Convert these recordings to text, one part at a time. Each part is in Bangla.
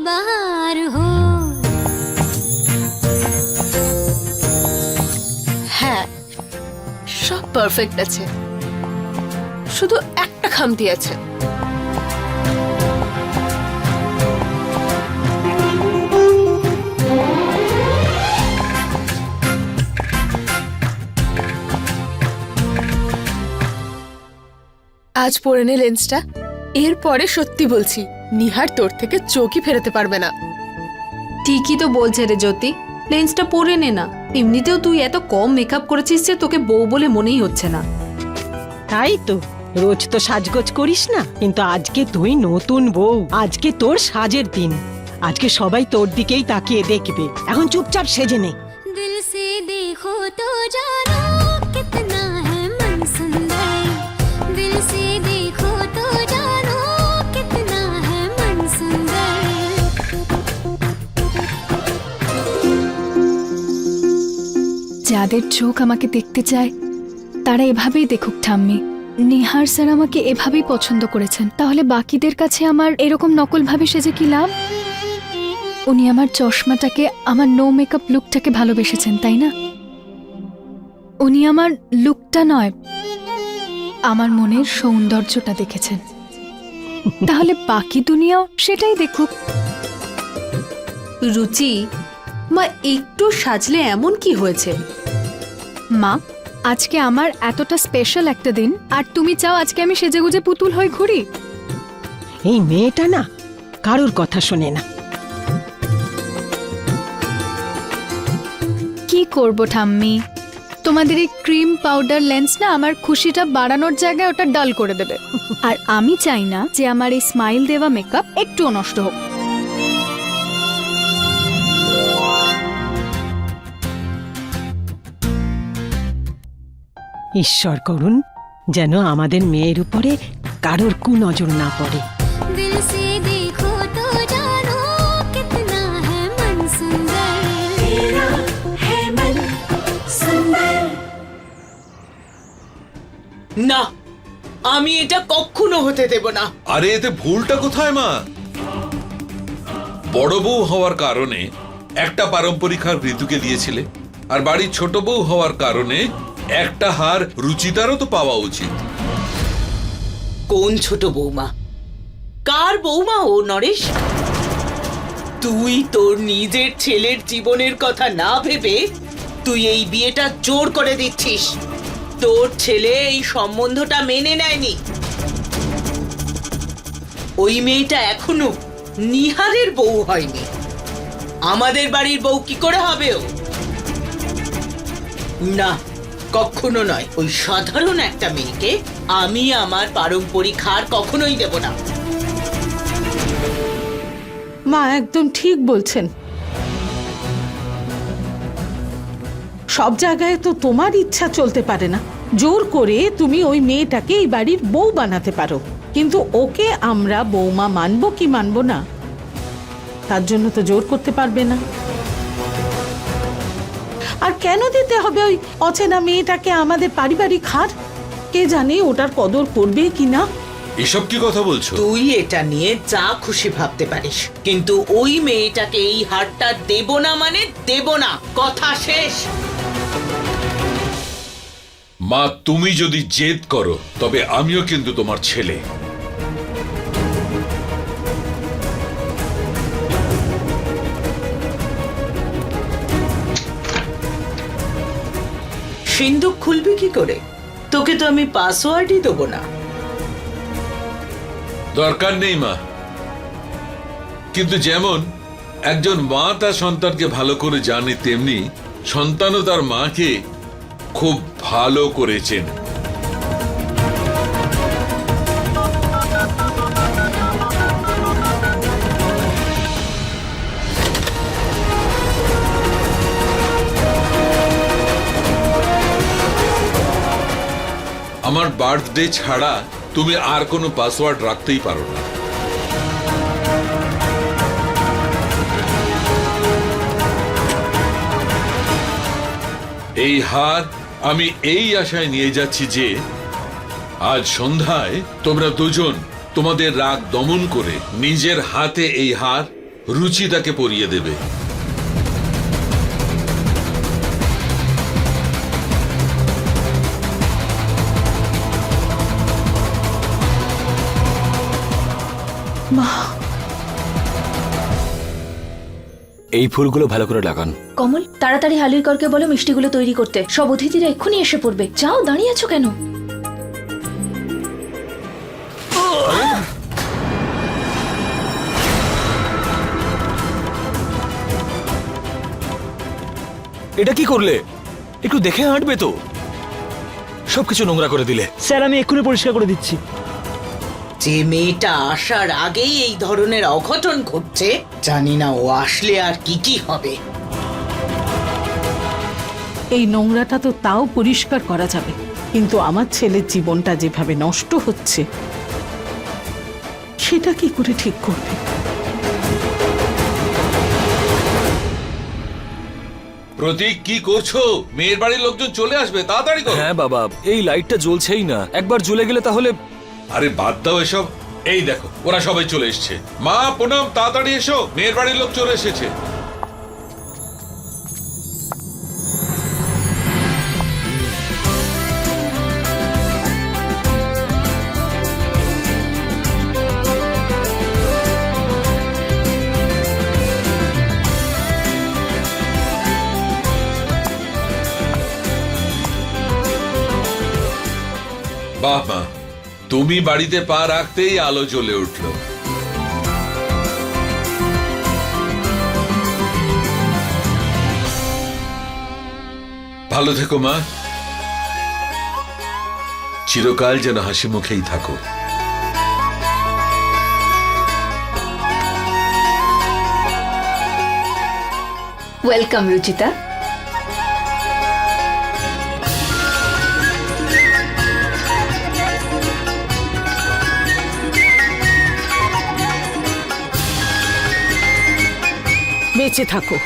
बहार हो। হ্যাঁ, সব পারফেক্ট আছে, শুধু একটা খামতি আছে। আজ পরে নে লেন্সটা, এরপরে সত্যি বলছি নিহার তোর থেকে চোখই ফেরাতে পারবে না। ঠিকই তো বলছে রে জ্যোতি, লেন্সটা পরে নে না। এমনিতেও তুই এত কম মেকআপ করেছিস যে তোকে বউ বলে মনেই হচ্ছে না। তাই তো, রোজ তো সাজগোজ করিস না, কিন্তু আজকে তুই নতুন বউ, আজকে তোর সাজের দিন, আজকে সবাই তোর দিকেই তাকিয়ে দেখবে। এখন চুপচাপ সেজে নে। दिल से देखो तो जानो कितना है मन सुंदर। दिल से देखो तो जानो कितना है मन सुंदर। যাদের চোখ আমাকে দেখতে চায় তারা এভাবেই দেখুক ঠাম্মি। নিহার স্যার আমাকে এভাবেই পছন্দ করেছেন, তাহলে বাকিদের কাছে আমার এরকম নকল ভাবে সেজে কি লাভ? উনি আমার চশমাটাকে, আমার নো মেকআপ লুকটাকে ভালোবেসেছেন, তাই না? উনি আমার লুকটা নয়, আমার মনের সৌন্দর্যটা দেখেছেন। তাহলে বাকি দুনিয়াও সেটাই দেখুক। রুচি মা, একটু সাজলে এমন কি হয়েছে? মা, আজকে আমার এতটা স্পেশাল একটা দিন, আর তুমি চাও আজকে আমি সেজেগুজে পুতুল হয়ে ঘুরি? এই মেয়েটা না কারোর কথা শোনে না। কি করব ঠাম্মি, তোমাদের এই ক্রিম পাউডার লেন্স না আমার খুশিটা বাড়ানোর জায়গায় ওটা ডাল করে দেবে। আর আমি চাই না যে আমার এই স্মাইল দেওয়া মেকআপ একটুও নষ্ট হোক। ঈশ্বর করুন যেন আমাদের মেয়ের উপরে কারোর কুনজর না পড়ে। दिल से देखो तो जानो कितना है मन सुंदर। तेरा है मन सुंदर। না, আমি এটা কখনো হতে দেব না। আরে এতে ভুলটা কোথায় মা? বড় বউ হওয়ার কারণে একটা পারম্পরিক হার ঋতুকে দিয়েছিলে, আর বাড়ির ছোট বউ হওয়ার কারণে একটা হার রুচিতারও তো পাওয়া উচিত। কোন ছোট বৌমা? কার বৌমা ও নরেশ? তুই তোর নিজের ছেলের জীবনের কথা না ভেবে তুই এই বিয়েটা জোর করে দিচ্ছিস। তোর ছেলে এই সম্বন্ধটা মেনে নেয়নি। ওই মেয়েটা এখনো নিহারের বউ হয়নি। আমাদের বাড়ির বউ কি করে হবে ও? না, কখনো নয়। ওই সাধারণ একটা মেয়েকে আমি আমার পারম্পরিক হার কখনোই দেব না। মা একদম ঠিক বলছেন। সব জায়গায় তো তোমার ইচ্ছা চলতে পারে না। জোর করে তুমি ওই মেয়েটাকে এই বাড়ির বউ বানাতে পারো, কিন্তু ওকে আমরা বৌমা মানবো কি মানবো না তার জন্য তো জোর করতে পারবে না। আর কেন দিতে হবে ওই অচেনা মেয়েটাকে আমাদের পারিবারিক হার? কে জানে ওটার কদর করবে কিনা। এসব কি কথা বলছো? তুই এটা নিয়ে যা খুশি ভাবতে পারিস, কিন্তু ওই মেয়েটাকে এই হারটা দেব না মানে দেব না, কথা শেষ। মা, তুমি যদি জেদ করো তবে আমিও কিন্তু তোমার ছেলে। সিন্ধুক খুলবি কি করে? তোকে তো আমি পাসওয়ার্ডই দেবো না। দরকার নেই মা, কিন্তু যেমন একজন মা তার সন্তানকে ভালো করে জানে, তেমনি সন্তানও তার মাকে খুব ভালো করেছেন। আমার বার্থডে ছাড়া তুমি আর কোনো পাসওয়ার্ড রাখতেই পারো না। এই হার আমি এই আশায় নিয়ে যাচ্ছি যে আজ সন্ধ্যায় তোমরা দুজন তোমাদের রাগ দমন করে নিজের হাতে এই হার রুচি তাকে পরিয়ে দেবে। এই ফুলগুলো ভালো করে লাগান। কমল, তাড়াতাড়ি হালিরকরকে বলো মিষ্টিগুলো তৈরি করতে। সব অতিথিরা এক্ষুনি এসে পড়বে। যাও, দাঁড়িয়ে আছো কেন? এটা কি করলে? একটু দেখে হাঁটবে তো, সবকিছু নোংরা করে দিলে। স্যার, আমি এক্ষুনি পরিষ্কার করে দিচ্ছি। যে মেয়েটা আসার আগেই এই ধরনের অঘটন ঘটছে, জানি না ও আসলে আর কি কি হবে। এই নোংরাটা তো তাও পরিষ্কার করা যাবে, কিন্তু আমার ছেলের জীবনটা যেভাবে নষ্ট হচ্ছে সেটা কি করে ঠিক করবে? প্রতীক, কি করছো? মেয়ের বাড়ির লোকজন চলে আসবে, তাড়াতাড়ি করো। হ্যাঁ বাবা, এই লাইটটা জ্বলছেই না, একবার জ্বলে গেলে তাহলে। আরে বাদ দাও এসব। এই দেখো, ওরা সবাই চলে এসছে। মা, পুনম, তাড়াতাড়ি এসো, মেয়ের বাড়ির লোক চলে এসেছে। বাহ মা, তুমি বাড়িতে পা রাখতেই আলো জ্বলে উঠলো। ভালো থেকো মা, চিরকাল যেন হাসি মুখেই থাকো। ওয়েলকাম রুচিতা। বেঁচে থাকো।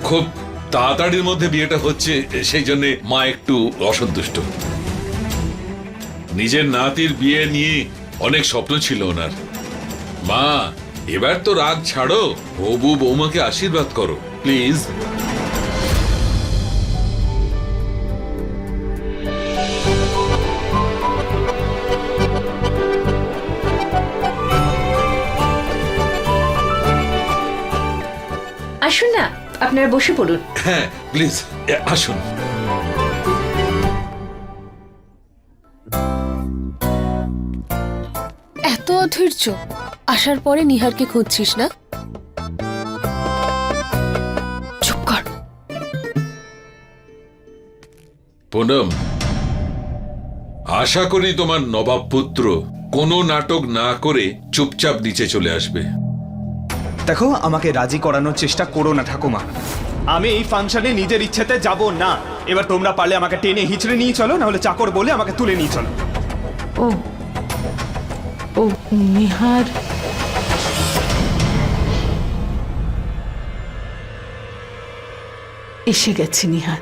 খুব তাড়াতাড়ির মধ্যে বিয়েটা হচ্ছে, সেই জন্য মা একটু অসন্তুষ্ট। নিজের নাতির বিয়ে নিয়ে অনেক স্বপ্ন ছিল ওনার। মা, এবার তো রাগ ছাড়ো, হবু বৌমাকে আশীর্বাদ করো প্লিজ। আসুন না, আপনারা বসে পড়ুন। হ্যাঁ প্লিজ, আসুন। এত অধৈর্য, আসার পরে নিহারকে খুঁজছিস না? চুপ কর। পুনম, আশা করি তোমার নবাব পুত্র কোনো নাটক না করে চুপচাপ নিচে চলে আসবে। দেখো, আমাকে রাজি করানোর চেষ্টা করো না ঠাকুমা। আমি এই ফাংশনে নিজের ইচ্ছেতে যাব না। এবার তোমরা পারলে আমাকে টেনে হিচড়ে নিয়ে চলো, না হলে চাকর বলে আমাকে তুলে নিয়ে চলো। ও ও নিহার, এসে গেছে নিহার।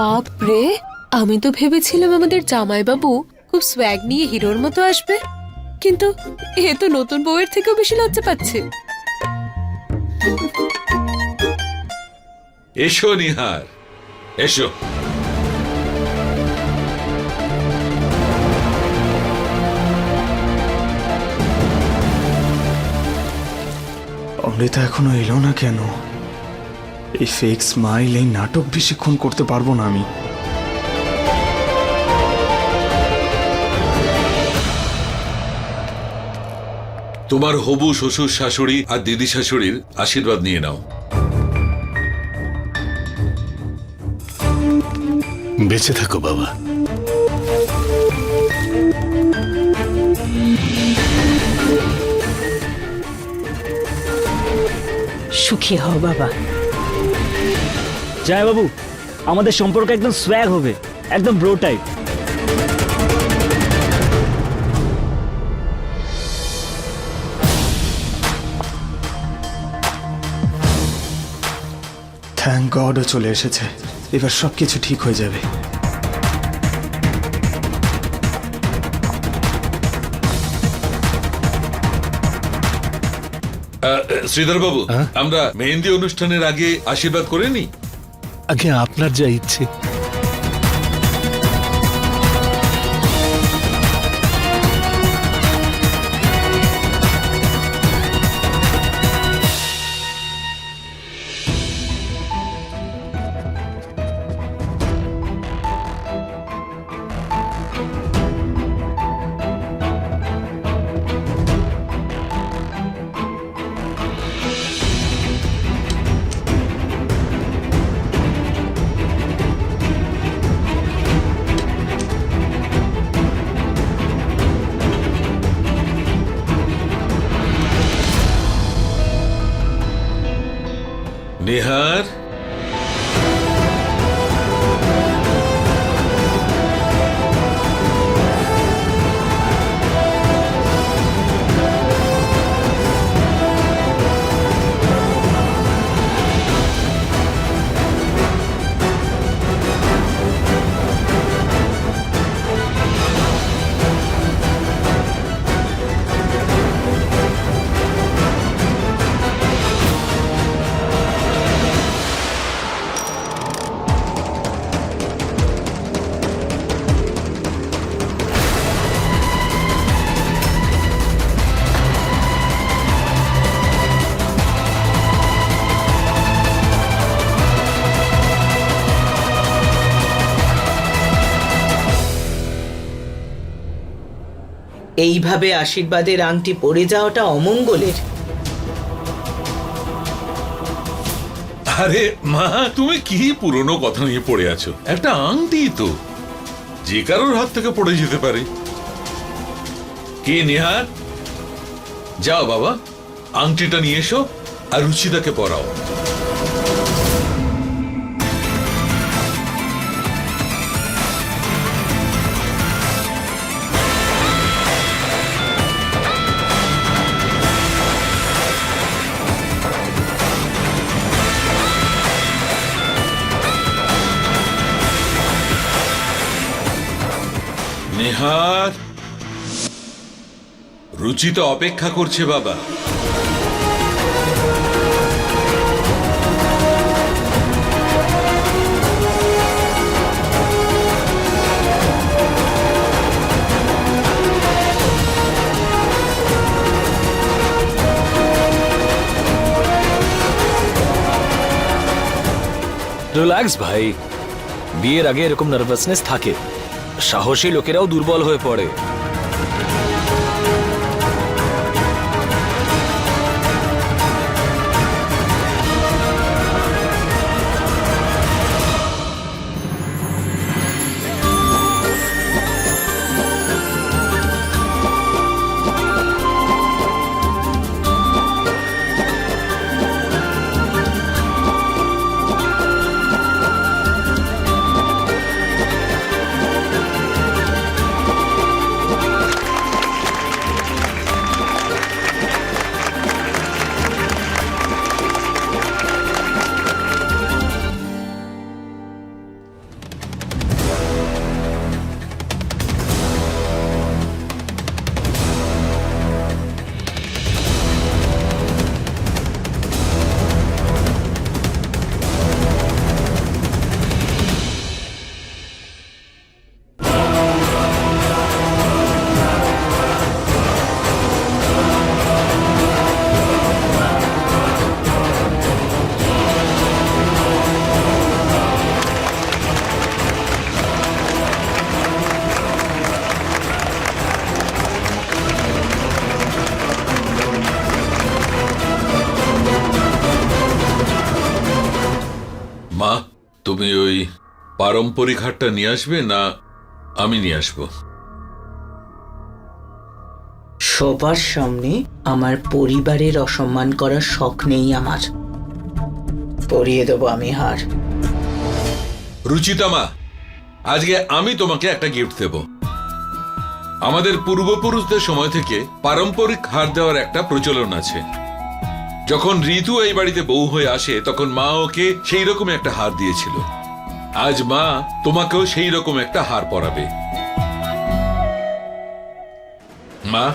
বাপ রে, আমি তো ভেবেছিলাম আমাদের জামাইবাবু খুব স্ব্যাগ নিয়ে হিরোর মতো আসবে, কিন্তু এ তো নতুন বউয়ের থেকেও বেশি লজ্জা পাচ্ছে। এসো নিহার, এসো। অমৃতা এখনো এলো না কেন? এই ফেক স্মাইল, এই নাটক বেশিক্ষণ করতে পারবো না আমি। তোমার হবু শ্বশুর শাশুড়ি আর দিদি শাশুড়ির আশীর্বাদ নিয়ে নাও। বেঁচে থাকো বাবা। সুখী হও বাবা। জয় বাবু, আমাদের সম্পর্ক একদম সোয়াগ হবে, একদম ব্রো টাইপ। থ্যাংক গডও চলে এসেছে, এবার সবকিছু ঠিক হয়ে যাবে। শ্রীধর বাবু, আমরা মেহেন্দি অনুষ্ঠানের আগে আশীর্বাদ করে নি। আগে আপনার যা ইচ্ছে। নেহার, এইভাবে আশীর্বাদের আংটি পড়ে যাওয়াটা অমঙ্গলের। আরে মা, তুমি কি পুরনো কথা নিয়ে পড়ে আছো? একটা আংটি তো যে কারোর হাত থেকে পড়ে যেতে পারে। কে নেহার, যাও বাবা, আংটিটা নিয়ে এসো আর রুচিতাকে পরাও। নেহার, রুচিতা অপেক্ষা করছে বাবা। রিল্যাক্স ভাই, বিয়ের আগে এরকম নার্ভাসনেস থাকে, সাহসী লোকেরাও দুর্বল হয়ে পড়ে। তুমি ওই পারম্পরিক হারটা নিয়ে আসবে না আমি নিয়ে আসবো? সবার সামনে আমার পরিবারের অসম্মান করার শখ নেই আমার। পরিয়ে দেবো আমি হার। রুচিতা মা, আজকে আমি তোমাকে একটা গিফট দেব। আমাদের পূর্বপুরুষদের সময় থেকে পারম্পরিক হার দেওয়ার একটা প্রচলন আছে। যখন ঋতু এই বাড়িতে বউ হয়ে আসে তখন মা ওকে সেই রকম একটা হার দিয়েছিল। আজ মা তোমাকেও সেই রকম একটা হার পরাবে। মা,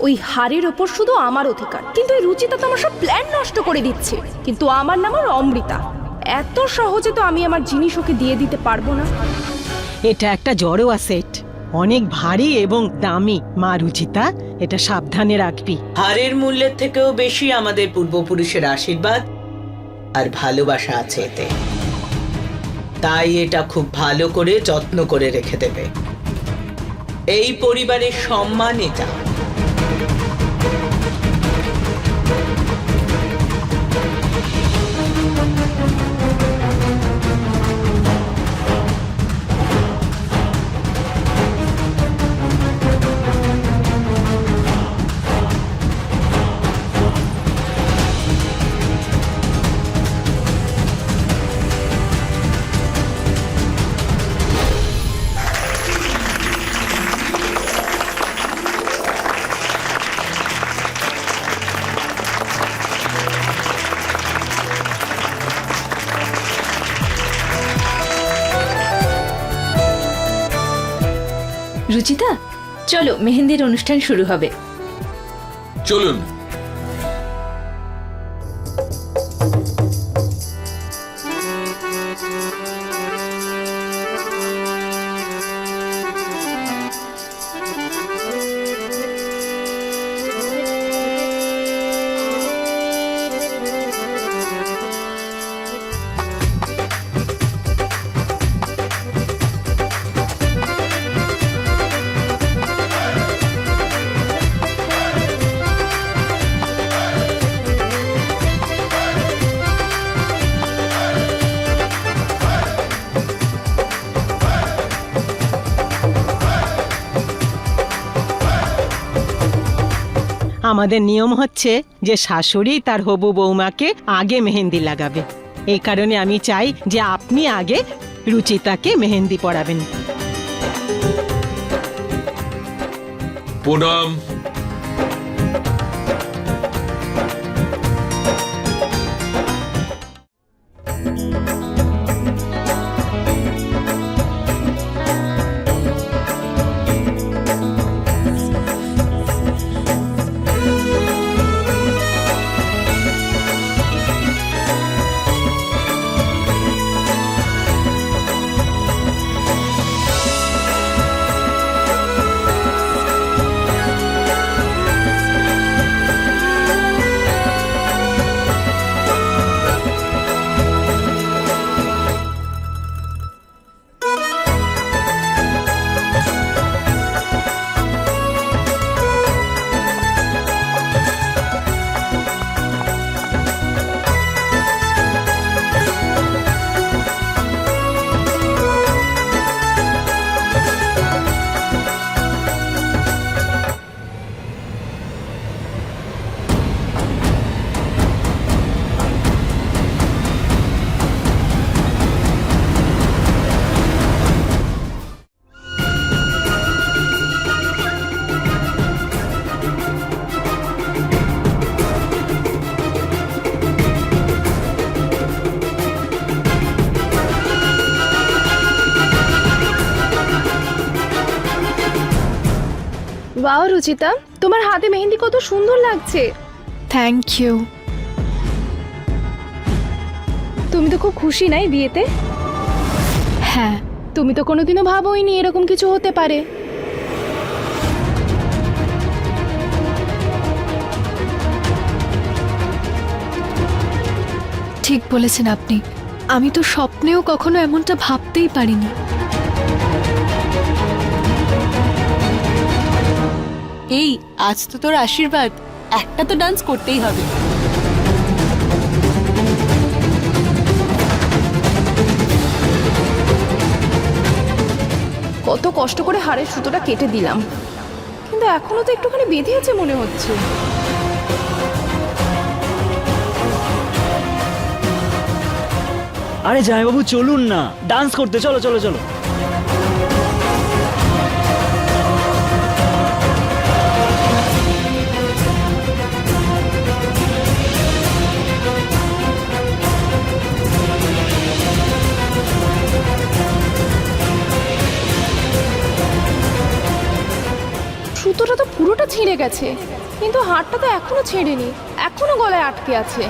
ওই হারের ওপর শুধু আমার অধিকার, কিন্তু এই রুচিতা তো আমার সব প্ল্যান নষ্ট করে দিচ্ছে। কিন্তু আমার নাম আর অমৃতা, এত সহজে তো আমি আমার জিনিস ওকে দিয়ে দিতে পারবো না। এটা একটা জড়োয়া সেট, অনেক ভারী এবং দামি। মা রুচিতা, এটা সাবধানে রাখবি। হারের মূল্যের থেকেও বেশি আমাদের পূর্বপুরুষের আশীর্বাদ আর ভালোবাসা আছে এতে। তাই এটা খুব ভালো করে যত্ন করে রেখে দেবে। এই পরিবারের সম্মান এটা। রুচিতা, চলো মেহেন্দির অনুষ্ঠান শুরু হবে। চলুন। আমাদের নিয়ম হচ্ছে যে শাশুড়ি তার হবু বৌমাকে আগে মেহেন্দি লাগাবে। এই কারণে আমি চাই যে আপনি আগে রুচিতাকে মেহেন্দি পরাবেন। প্রণাম। ওয়াও রুচিতা, তোমার হাতে মেহেন্দি কত সুন্দর লাগছে। Thank you. তুমি তো খুব খুশি নাই বিয়েতে? হ্যাঁ, তুমি তো কোনোদিনও ভাবোইনি এরকম কিছু হতে পারে। ঠিক বলেছেন আপনি। আমি তো স্বপ্নেও কখনো এমনটা ভাবতেই পারিনি। এই আজ তো তোর আশীর্বাদ, একটা তো ডান্স করতেই হবে। কত কষ্ট করে হাড়ের সুতোটা কেটে দিলাম, কিন্তু এখনো তো একটুখানি বেঁধে আছে মনে হচ্ছে। আরে জামাইবাবু চলুন না, ডান্স করতে, চলো চলো চলো। সুতোটা তো পুরোটা ছিঁড়ে গেছে, কিন্তু হাড়টা তো এখনো ছেড়েনি, এখনো গলায় আটকে আছে।